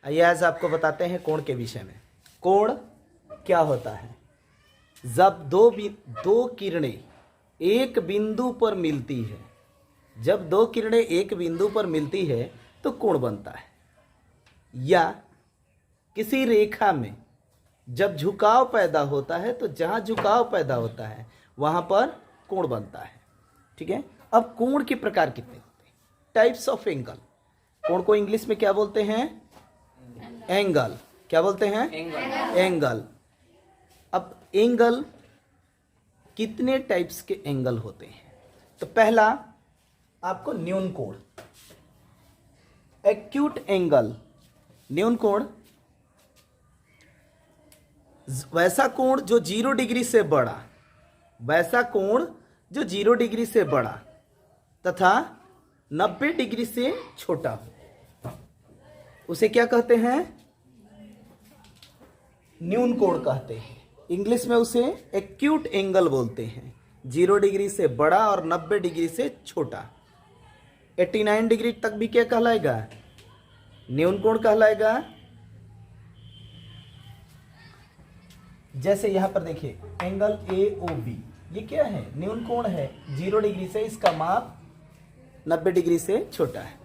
आइए आज आपको बताते हैं कोण के विषय में। कोण क्या होता है? जब दो किरणें एक बिंदु पर मिलती है, जब दो किरणें एक बिंदु पर मिलती है तो कोण बनता है। या किसी रेखा में जब झुकाव पैदा होता है तो जहाँ झुकाव पैदा होता है वहाँ पर कोण बनता है। ठीक है। अब कोण के प्रकार कितने होते हैं? Types of angle. कोण को इंग्लिश में क्या बोलते हैं? एंगल। क्या बोलते हैं? एंगल। अब एंगल कितने टाइप्स के एंगल होते हैं? तो पहला आपको न्यून कोण, एक्यूट एंगल। न्यून कोण वैसा कोण जो 0 डिग्री से बड़ा, वैसा कोण जो 0 डिग्री से बड़ा तथा 90 डिग्री से छोटा हो, उसे क्या कहते हैं? न्यून कोण कहते हैं। इंग्लिश में उसे एक्यूट एंगल बोलते हैं। 0 डिग्री से बड़ा और 90 डिग्री से छोटा। 89 डिग्री तक भी क्या कहलाएगा? न्यून कोण कहलाएगा। जैसे यहां पर देखिए एंगल AOB, ये क्या है? न्यून कोण है। 0 डिग्री से इसका माप 90 डिग्री से छोटा है।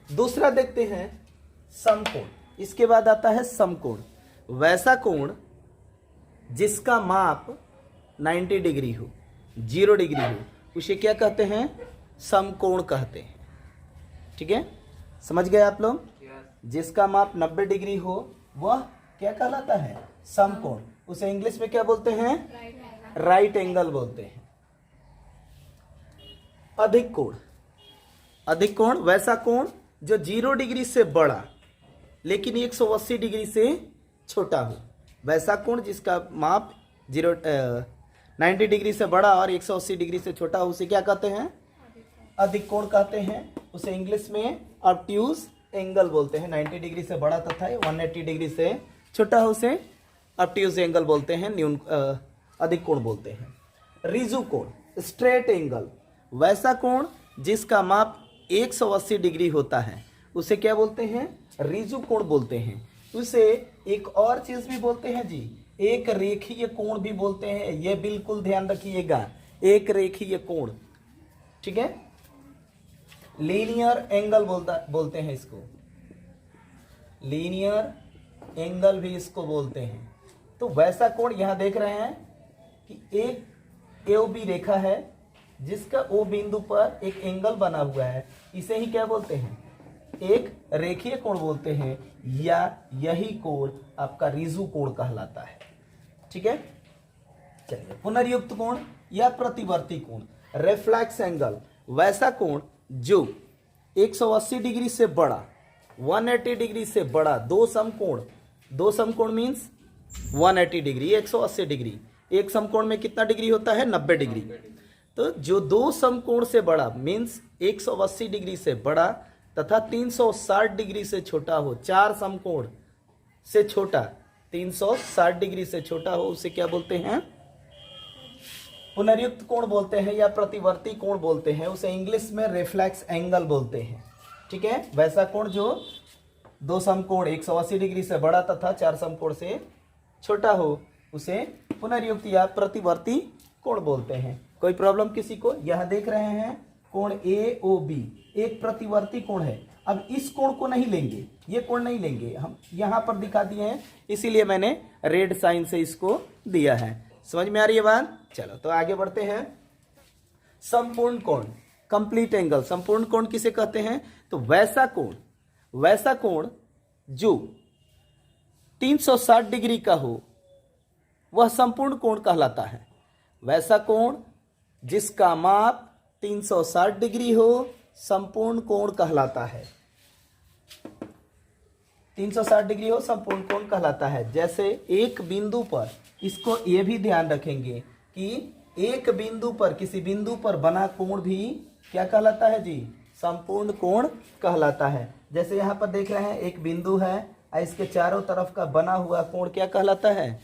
दूसरा देखते हैं समकोण। इसके बाद आता है समकोण। वैसा कोण जिसका माप 90 डिग्री हो, 0 डिग्री हो, उसे क्या कहते हैं? समकोण कहते हैं। ठीक है, समझ गए आप लोग? जिसका माप 90 डिग्री हो वह क्या कहलाता है? समकोण। उसे इंग्लिश में क्या बोलते हैं? राइट एंगल बोलते हैं। अधिक कोण। अधिक कोण वैसा कोण जो 0 डिग्री से बड़ा लेकिन 180 डिग्री से छोटा हो। वैसा कोण जिसका माप 90 डिग्री से बड़ा और 180 डिग्री से छोटा हो, उसे क्या कहते हैं? अधिक कोण कहते हैं। उसे इंग्लिश में ऑब्ट्यूज एंगल बोलते हैं। 90 डिग्री से बड़ा तथा 180 डिग्री से छोटा हो, उसे ऑब्ट्यूज एंगल बोलते हैं, न्यून अधिक कोण बोलते हैं। रिजु कोण, स्ट्रेट एंगल। वैसा कोण जिसका माप 180 डिग्री होता है, उसे क्या बोलते हैं? रिजु कोण बोलते हैं। उसे एक और चीज भी बोलते हैं जी, एक रेखीय कोण भी बोलते हैं। यह बिल्कुल ध्यान रखिएगा, एक रेखीय कोण। ठीक है, लीनियर एंगल बोलते हैं इसको। लीनियर एंगल भी इसको बोलते हैं। तो वैसा कोण यहां देख रहे हैं कि एक AOB रेखा है जिसका O बिंदु पर एक एंगल बना हुआ है, इसे ही क्या बोलते हैं? एक रेखीय कोण बोलते हैं, या यही कोण आपका रिजु कोण कहलाता है। ठीक है, चलिए पुनर्युक्त कोण या प्रतिवर्ती कोण, रिफ्लेक्स एंगल। वैसा कोण जो 180 डिग्री से बड़ा, 180 डिग्री से बड़ा, दो समकोण मीन्स 180 डिग्री, 180 डिग्री। एक समकोण में कितना डिग्री होता है? 90 डिग्री। तो जो दो समकोण से बड़ा मीन्स 180 डिग्री से बड़ा तथा 360 डिग्री से छोटा हो, चार समकोण से छोटा 360 डिग्री से छोटा हो, उसे क्या बोलते हैं? पुनर्युक्त कोण बोलते हैं या प्रतिवर्ती कोण बोलते हैं। उसे इंग्लिश में रिफ्लेक्स एंगल बोलते हैं। ठीक है, वैसा कोण जो दो समकोण 180 डिग्री से बड़ा तथा चार समकोण से छोटा हो, उसे पुनर्युक्त या प्रतिवर्ती कोण बोलते हैं। कोई प्रॉब्लम किसी को? यह देख रहे हैं कोण AOB एक प्रतिवर्ती कोण है। अब इस कोण को नहीं लेंगे, ये कोण नहीं लेंगे, हम यहां पर दिखा दिए हैं, इसीलिए मैंने रेड साइन से इसको दिया है। समझ में आ रही है बात? चलो तो आगे बढ़ते हैं। संपूर्ण कोण, कंप्लीट एंगल। संपूर्ण कोण किसे कहते हैं? तो वैसा कोण जो 360 डिग्री का हो वह संपूर्ण कोण कहलाता है। वैसा कोण जिसका माप 360 डिग्री हो संपूर्ण कोण कहलाता है। 360 डिग्री हो संपूर्ण कोण कहलाता है। जैसे एक बिंदु पर, इसको यह भी ध्यान रखेंगे कि एक बिंदु पर, किसी बिंदु पर बना कोण भी क्या कहलाता है जी? संपूर्ण कोण कहलाता है। जैसे यहां पर देख रहे हैं एक बिंदु है, इसके चारों तरफ का बना हुआ कोण क्या कहलाता है?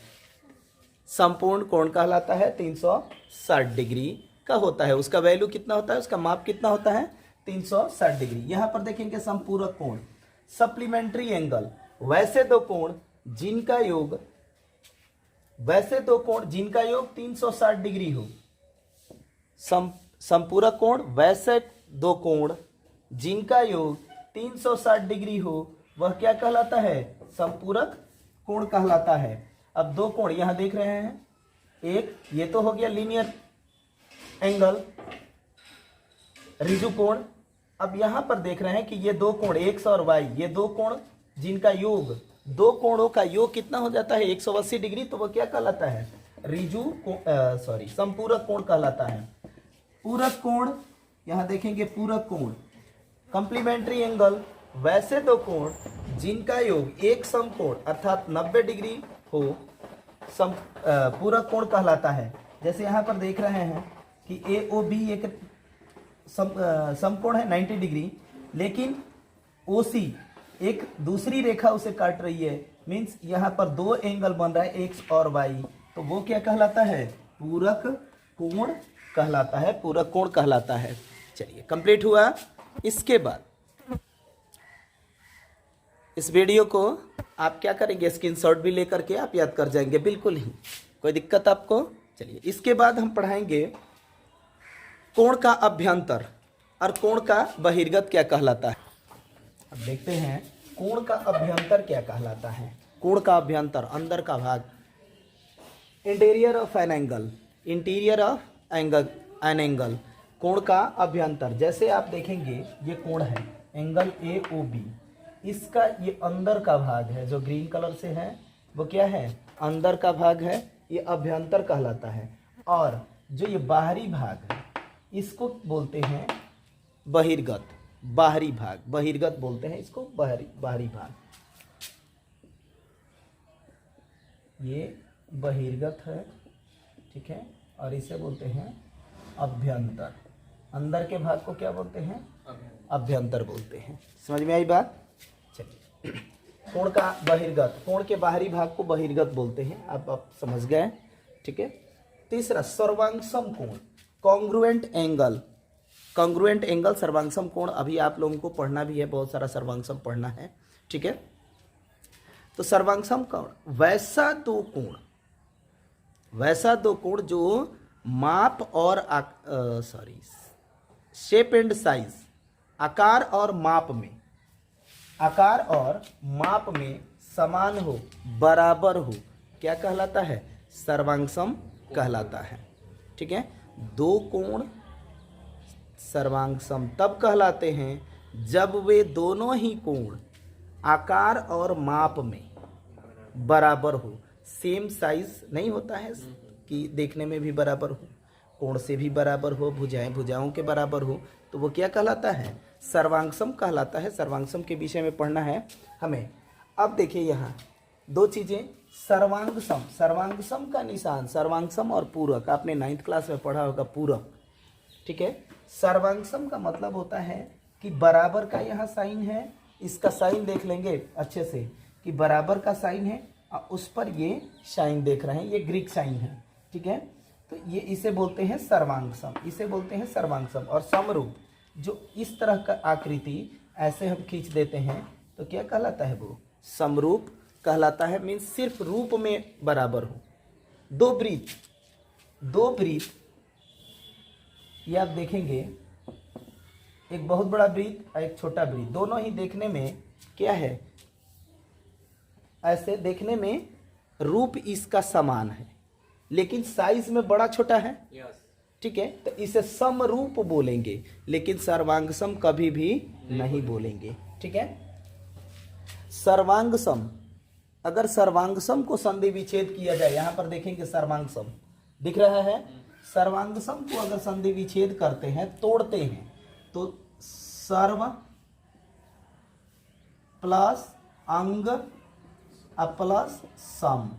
संपूर्ण कोण कहलाता है। 360 डिग्री का होता है। उसका वैल्यू कितना होता है? उसका माप कितना होता है? 360 डिग्री। यहां पर देखेंगे संपूरक कोण, सप्लीमेंट्री एंगल। वैसे दो कोण जिनका योग 360 डिग्री हो। समपूरक कोण वैसे दो कोण जिनका योग 360 डिग्री हो वह क्या कहलाता है? समपूरक कोण कहलाता है। अब दो कोण यहां देख रहे हैं, एक ये तो हो गया लीनियर एंगल, ऋजु कोण। अब यहां पर देख रहे हैं कि ये दो कोण एक्स और वाई, ये दो कोण जिनका योग, दो कोणों का योग कितना हो जाता है? 180 डिग्री। तो वह क्या कहलाता है? समपूरक कोण कहलाता है। पूरक कोण यहां देखेंगे, पूरक कोण कंप्लीमेंट्री एंगल वैसे दो कोण जिनका योग एक समकोण अर्थात 90 डिग्री हो पूरक कोण कहलाता है। जैसे यहाँ पर देख रहे हैं कि ए ओ बी एक समकोण है 90 डिग्री, लेकिन ओ सी एक दूसरी रेखा उसे काट रही है, मीन्स यहाँ पर दो एंगल बन रहा है एक्स और वाई, तो वो क्या कहलाता है? पूरक कोण कहलाता है, पूरक कोण कहलाता है। चलिए कंप्लीट हुआ। इसके बाद इस वीडियो को आप क्या करेंगे? स्क्रीनशॉट भी लेकर के आप याद कर जाएंगे, बिल्कुल ही कोई दिक्कत आपको? चलिए इसके बाद हम पढ़ाएंगे कोण का अभ्यंतर और कोण का बहिर्गत क्या कहलाता है। अब देखते हैं कोण का अभ्यंतर क्या कहलाता है। कोण का अभ्यंतर अंदर का भाग, interior of an angle, interior of an angle, कोण का अभ्यंतर। जैसे आप देखेंगे ये कोण है एंगल ए ओ बी, इसका ये अंदर का भाग है जो ग्रीन कलर से है, वो क्या है? अंदर का भाग है, ये अभ्यंतर कहलाता है। और जो ये बाहरी भाग है इसको बोलते हैं बहिर्गत, बाहरी भाग, बहिर्गत बोलते हैं इसको, बाहरी भाग। ये बहिर्गत है, ठीक है, और इसे बोलते हैं अभ्यंतर। अंदर के भाग को क्या बोलते हैं? अभ्यंतर बोलते हैं। समझ में आई बात? चलिए कोण का बहिर्गत, कोण के बाहरी भाग को बहिर्गत बोलते हैं, आप समझ गए, ठीक है। तीसरा सर्वांगसम कोण, कॉन्ग्रुएंट एंगल, कॉन्ग्रुएंट एंगल सर्वांगसम कोण। अभी आप लोगों को पढ़ना भी है, बहुत सारा सर्वांगसम पढ़ना है, ठीक है। तो सर्वांगसम कोण वैसा दो कोण जो माप और शेप एंड साइज, आकार और माप में समान हो, बराबर हो, क्या कहलाता है? सर्वांगसम कहलाता है, ठीक है। दो कोण सर्वांगसम तब कहलाते हैं जब वे दोनों ही कोण आकार और माप में बराबर हो। सेम साइज नहीं होता है कि देखने में भी बराबर हो, कोण से भी बराबर हो, भुजाओं के बराबर हो, तो वो क्या कहलाता है? सर्वांगसम कहलाता है। सर्वांगसम के विषय में पढ़ना है हमें। अब देखिए यहाँ दो चीजें, सर्वांगसम का निशान, सर्वांगसम और पूरक, आपने 9th क्लास में पढ़ा होगा पूरक, ठीक है। सर्वांगसम का मतलब होता है कि बराबर का यहाँ साइन है, इसका साइन देख लेंगे अच्छे से कि बराबर का साइन है, उस पर ये साइन देख रहे हैं, ये ग्रीक साइन है, ठीक है। तो ये इसे बोलते हैं सर्वांगसम, इसे बोलते हैं सर्वांगसम। और समरूप, जो इस तरह का आकृति ऐसे हम खींच देते हैं तो क्या कहलाता है? वो समरूप कहलाता है, मीन्स सिर्फ रूप में बराबर हो। दो वृत्त ये आप देखेंगे, एक बहुत बड़ा वृत्त और एक छोटा वृत्त, दोनों ही देखने में क्या है? ऐसे देखने में रूप इसका समान है, लेकिन साइज में बड़ा छोटा है, ठीक है। तो इसे समरूप बोलेंगे, लेकिन सर्वांगसम कभी भी नहीं बोलेंगे, ठीक है। सर्वांगसम, अगर सर्वांगसम को संधि विच्छेद किया जाए, यहां पर देखेंगे सर्वांगसम दिख रहा है, सर्वांगसम को अगर संधि विच्छेद करते हैं, तोड़ते हैं, तो सर्व प्लस अंग प्लस सम,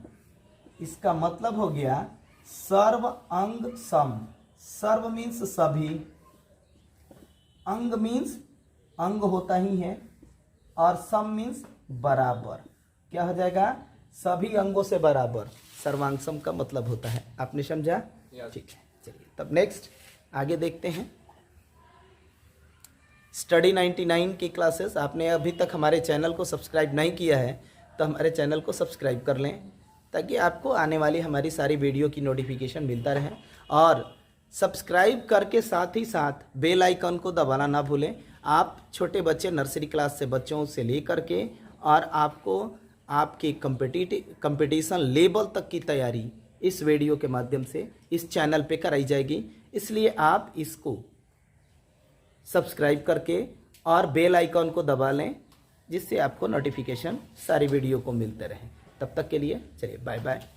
इसका मतलब हो गया सर्व अंग सम। सर्व मीन्स सभी, अंग मीन्स अंग होता ही है, और सम मीन्स बराबर। क्या हो जाएगा? सभी अंगों से बराबर सर्वांगसम का मतलब होता है। आपने समझा? ठीक है, चलिए तब नेक्स्ट आगे देखते हैं। स्टडी 99 की क्लासेस, आपने अभी तक हमारे चैनल को सब्सक्राइब नहीं किया है तो हमारे चैनल को सब्सक्राइब कर लें, ताकि आपको आने वाली हमारी सारी वीडियो की नोटिफिकेशन मिलता रहे। और सब्सक्राइब करके साथ ही साथ बेल आइकन को दबाना ना भूलें। आप छोटे बच्चे नर्सरी क्लास से बच्चों से लेकर के और आपको आपके कंपटीशन लेवल तक की तैयारी इस वीडियो के माध्यम से इस चैनल पे कराई जाएगी। इसलिए आप इसको सब्सक्राइब करके और बेल आइकन को दबा लें, जिससे आपको नोटिफिकेशन सारी वीडियो को मिलते रहें। तब तक के लिए चलिए बाय बाय।